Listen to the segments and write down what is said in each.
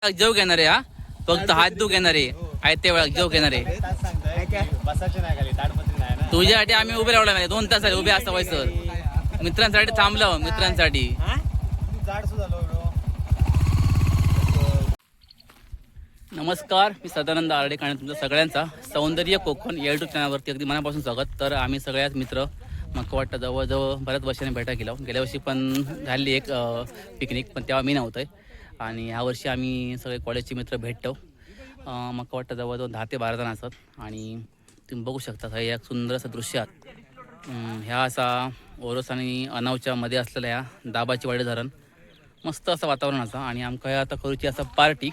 जेव घेणार आहे हा, फक्त हात धू घेणार आहे ते वेळा जेव घेणार आहे. तुझ्यासाठी आम्ही उभे राहलो नाही, 2 तास उभे असता व्हायचं. मित्रांसाठी थांबलो, मित्रांसाठी. नमस्कार, मी सदानंद आरडे आणि तुमच्या सगळ्यांचा सौंदर्य कोकण यूट्यूब चॅनलवरती अगदी मनापासून स्वागत. तर आम्ही सगळ्याच मित्र मकवाटला जवळजवळ बऱ्याच वर्षांनी भेटा गेलो. गेल्या वर्षी पण झाली एक पिकनिक, पण तेव्हा मी नव्हतं. आणि ह्या वर्षी आम्ही सगळे कॉलेजचे मित्र भेटतो. मकवाटला जवळजवळ 10 ते 12 जण असतात. आणि तुम्ही बघू शकता हे एक सुंदर असं दृश्य आहे. ह्या असा ओरोस आणि अनावच्या मध्ये असलेल्या ह्या दाबाची वाडी धरण, मस्त असं वातावरण असं. आणि आमका आता करूची असं पार्टी.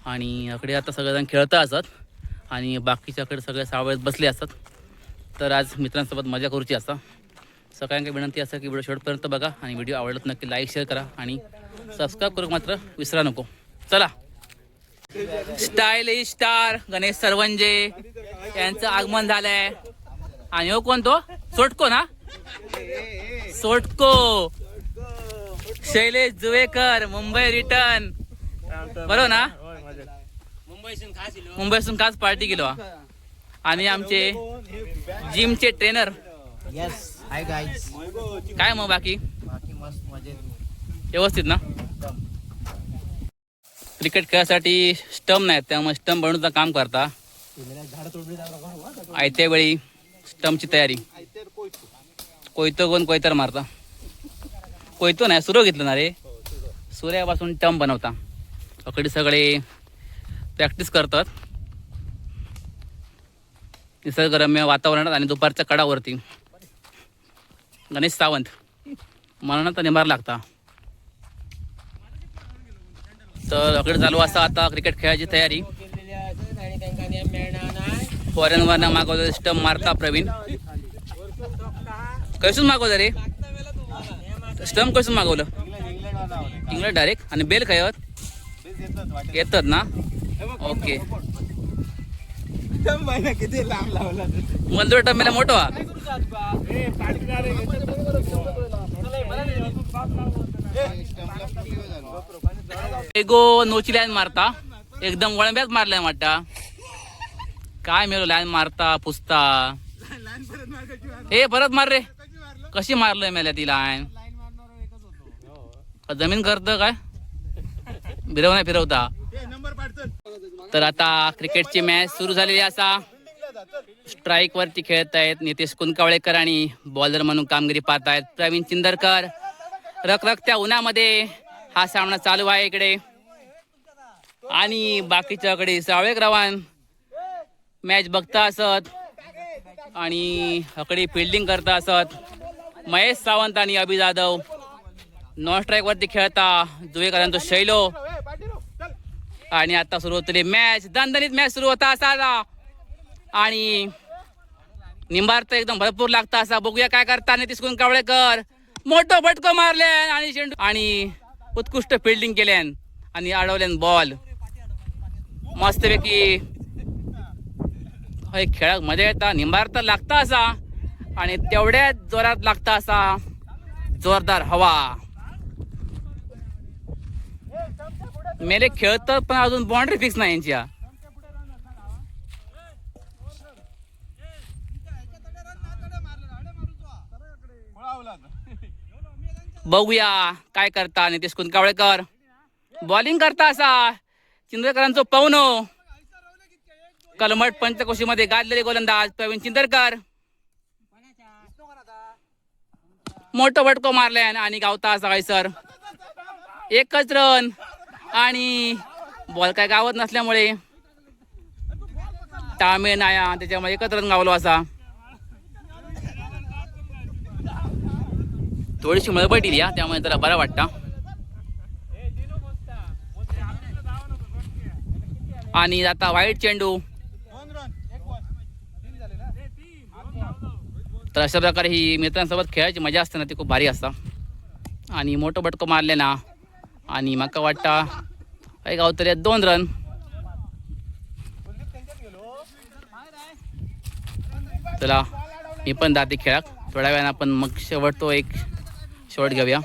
आणि इकडे आता सगळेजण खेळता असतात आणि बाकीच्याकडे सगळे सावळत बसले असतात. तर आज मित्रांसोबत मजा करूची असता. सगळ्यांना विनंती असं की व्हिडिओ शेवटपर्यंत बघा आणि व्हिडिओ आवडत नक्की लाईक शेअर करा आणि सबस्क्राईब करू मात्र विसरा नको. चला, स्टायलिश स्टार गणेश सरवंजे यांचं आगमन झालंय. आणि हो कोण तो? सोटको ना, सोटको शैलेश जुवेकर, मुंबई रिटर्न, बरोबर ना? मुंबईसून खास पार्टी केलो. आणि आमचे जिमचे ट्रेनर. Yes, hi guys. काय मग बाकी मस्त मजेत, व्यवस्थित ना? क्रिकेट खेळासाठी स्टंप नाहीत, त्यामुळे स्टंप बनवण्याचं काम करता. आयत्या वेळी स्टंपची तयारी. कोयतो कोण कोयतर मारता. कोयतो नाही, सुरो घेतलं ना रे. सूर्यापासून स्टंप बनवता. अकडे सगळे प्रॅक्टिस करतात निसर्गरम्य वातावरणात. आणि दुपारच्या कडावरती गणेश सावंत मनात निभार लागता. तर अकडे चालू असा आता क्रिकेट खेळायची तयारी. फॉरेनवरनं मागवलं स्टंप मारता प्रवीण. कसून मागवलं रे स्टंप? कसून मागवलं? England direct. आणि बेल काय येतात ना? ओके. किती लांब लावला मंदूर टम्मेला मोठा एगो नोची लाईन मारता, एकदम वळंब्यात मारलाय वाटता. काय मेलो लाईन मारता पुसता. हे परत मार रे. कशी मारलोय मेल्या ती लाईन? जमीन करत काय फिरवण्या फिरवता. तर आता क्रिकेटची मॅच सुरू झालेली असा. स्ट्राईक वरती खेळत आहेत नितेश कुंकावळेकर आणि बॉलर म्हणून कामगिरी पाहत आहेत प्रवीण चिंदरकर. रखरखत्या उन्हामध्ये हा सामना चालू आहे इकडे. आणि बाकीच्याकडे सावळेक रवान मॅच बघता असत आणि अकडे फिल्डिंग करता असत. महेश सावंत आणि अभि जाधव नॉन स्ट्राईक वरती खेळता. जुवेकरांचा शैलो. आणि आता सुरू होतली मॅच. दणदणीत मॅच सुरू होता असा. आणि निंबार्थ एकदम भरपूर लागता असा. बघूया काय करता नितेश कुंकावळेकर. मोठं फटको मारल्यान आणि चेंडू आणि उत्कृष्ट फिल्डिंग केल्यान आणि अडवल्यान बॉल. मस्तपैकी खेळात मजा येता. निंबार्थ लागता असा आणि तेवढ्याच जोरात लागता असा. जोरदार हवा मेले खेळतात पण अजून बाउंड्री फिक्स नाही यांच्या. बघूया काय करता नितेश कुंकावळेकर. बॉलिंग करता असा. चिंदरकरांचं पवनो. कलमट पंचकोशीमध्ये गाजलेले गोलंदाज प्रवीण चिंदरकर. मोठं फटको मारल्यान आणि गावता असा सर. एकच रन आणि बॉल काय गावत नसल्यामुळे तामिळ नाया त्याच्यामुळे एकच रन गावलो असा. थोडीशी मळबट दिली त्यामुळे त्याला बरं वाटतं. आणि आता वाईट चेंडू. तर अशा प्रकारे ही मित्रांसोबत खेळायची मजा असते ना, ती खूप भारी असता. आणि मोठं बटकं मारले ना आणि माका वाटता काही गावतले 2 रन. चला मी पण जाते खेळाक थोड्या वेळानं. आपण मग शेवटतो एक शेवट घेऊया.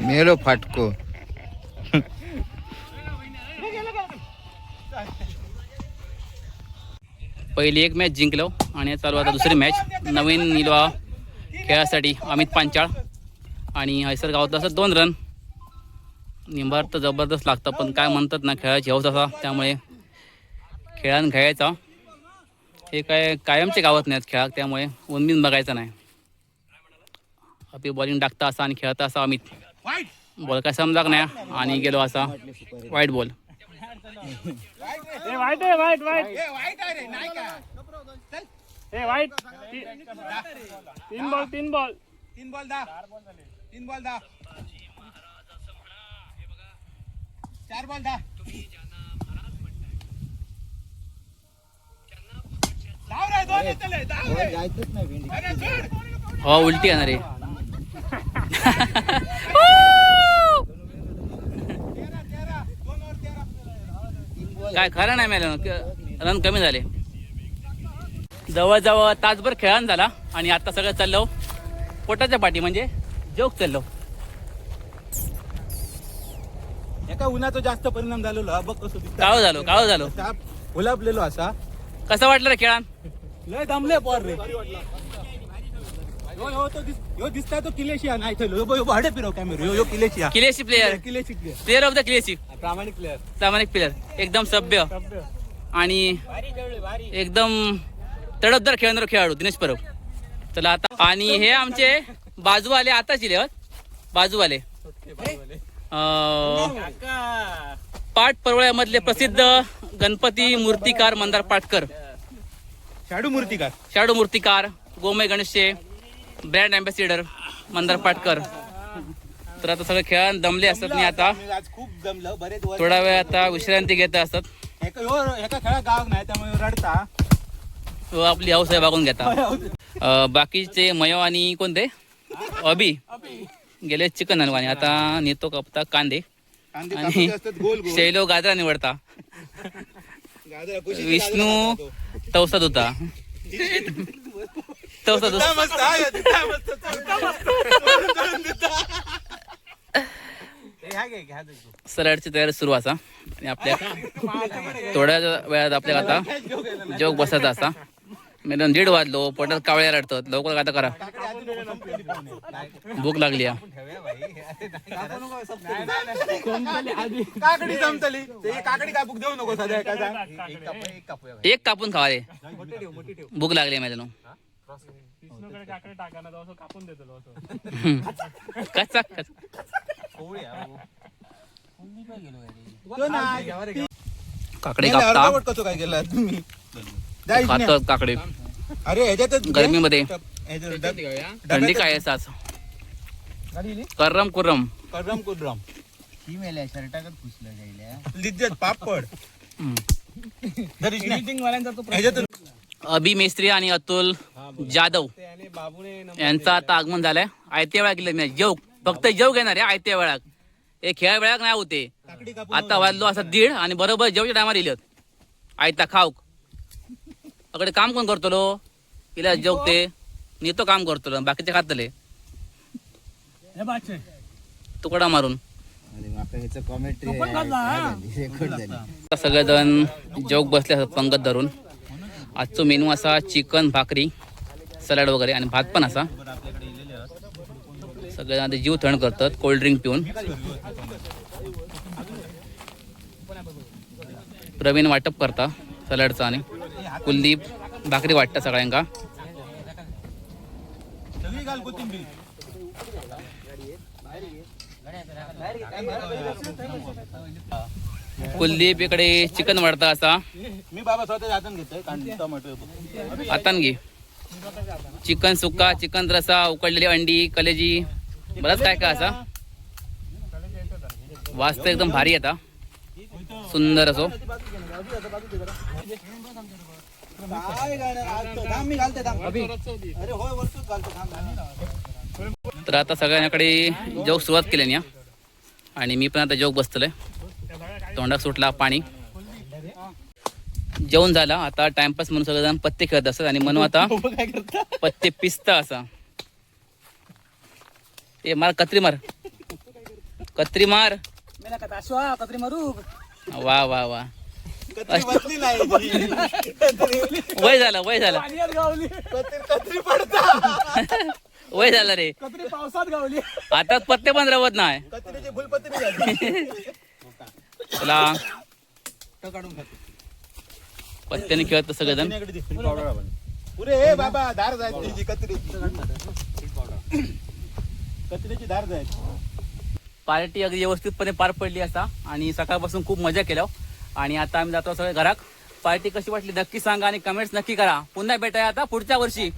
मेलो फाटको. पहिली एक मॅच जिंकलो आणि चालू आता दुसरी मॅच. नवीन निलवा खेळासाठी अमित पांचाळ आणि हैसर गावात असं 2 रन. निंबार तर जबरदस्त लागतं, पण काय म्हणतात ना, खेळाची हौस असा, त्यामुळे खेळान खेळायचा. हे काय कायमचे गावात नाहीत खेळा, त्यामुळे उनबीन बघायचं नाही. आपली बॉलिंग टाकता असा आणि खेळता असा अमित. बॉल काय समजाक नाही आणि गेलो असा वाईट बॉल. जायचंच नाही भेंडी. हो उलटी येणार आहे. काय खरं नाही मॅडम, रन कमी झाले. जवळजवळ तासभर खेळान झाला आणि आता सगळं चाललो पोटाच्या पाठी, म्हणजे जोक चाललो. एका उन्हाचा जास्त परिणाम झालेलो हा बघ कसं दिसतं. काळो झालो. उलापलेलो असा कसं वाटलं रे खेळान? लय दमले पोर रे. यो दिसता तो किलेशिया नाही थेलो भाडे फिरव कॅमेरा यो किलेशिया किलेशी प्लेयर प्लेयर ऑफ द किलेशी, प्रामाणिक प्लेअर. प्रामाणिक प्लेयर, एकदम सभ्य आणि एकदम तडफदार खेळणारा खेळाडू दिनेश परब. चला आता, आणि हे आमचे बाजूवाले आता चिले बाजूवाले पाट परवळ्यामधले प्रसिद्ध गणपती मूर्तिकार मंदार पाटकर, शाडू मूर्तिकार, गोमय गणेशचे ब्रँड अँबॅसिडर मंदार पाटकर. तर आता सगळे खेळात दमले असतात आणि आता आज खूप जमलं बरेच थोडा वेळ आता विश्रांती घेत असतात. एका खेळा गाव नाही त्यामुळे रडता. व आपली हौस आहे बघून घेता. बाकीचे मयो आणि कोणते अभि गेले चिकन हलवानी. आता नेतो कापता कांदे आणि शैलो गाजरा निवडता. विष्णू तवसात होता. सलाडची तयारी सुरू असा आणि आपल्या थोड्या वेळात आपल्याला आता जोग बसायचा असा. मॅडम 1:30 वाजलो, पोटात कावळ्या रडतात, लवकर आता करा, भूक लागली. काकडी जमतली काकडी काय बुक देऊ नको सध्या एक कापून खावा रे, भूक लागली मॅडम. कसा काकडे कापता कसं काय केलं तुम्ही खातात काकडे. अरे ह्याच्यातच गरमीमध्ये थंडी काय आहे सास करम कुरम ही मेल्या शर्टाकच पुसलं जायला. लिज्जत पापड अभि मेस्त्री आणि अतुल जाधव यांचं आता आगमन झालंय. आयत्या वेळा गेलं नाही, जेव फक्त जेव घेणार आहे आयत्या वेळात. हे खेळा वेळाक नाही होते. आता वाजलो असं 1:30 आणि बरोबर जेवच्या टायमार इलत आयता खाऊक. अकडे काम कोण करतलो, इला जेवते नेतो काम करतलो, बाकीचे खातले तुकडा मारून. सगळेजण जेवक बसले असतात पंगत धरून. आजचो मेनू असा चिकन, भाकरी, सलाड वगैरे आणि भात पण असा. सगळेजण जीव थंड करतात कोल्ड्रिंक पिऊन. प्रवीण वाटप करता सलाडचा आणि कुलदीप भाकरी वाटतं सगळ्यांका. कुलदीप इकडे चिकन वाढता असा. मी बाबा स्वतः हातान घेतोय टोमॅटो हातान घे. चिकन सुक्का, चिकन रसा, उकडलेली अंडी, कलेजी, बरंच काय काय असा. वास तर एकदम भारी येता, सुंदर असो. तर आता सगळ्यांकडे जोग सुरुवात केली आणि मी पण आता जोग बसतलोय. तोंडात सुटला पाणी. जेवण झाला आता टाइमपास म्हणून सगळेजण पत्ते खेळत असतात आणि म्हणून आता काय करता पत्ते पिसता असा ए मार कत्री मार मेला का ताशवा कत्री मारू वा वा वा कत्री बसली नाही वय झालं पाण्यात गावली कत्री पडता वय झालं रे कत्री पावसात गावली आता पत्ते पण रवत नाही कत्रीची फुलपत्री झाली तुला काढून खाते पत्त्याने खेळत सगळेजण पुरे हे बाबा धार जायची कत्रीची धार जायची पार्टी अगदी व्यवस्थितपणे पार पडली असा आणि सकाळपासून खूप मजा केल्या आणि आता आम्ही जातो सगळे घरात पार्टी कशी वाटली नक्की सांगा आणि कमेंट्स नक्की करा पुन्हा भेटाया आता पुढच्या वर्षी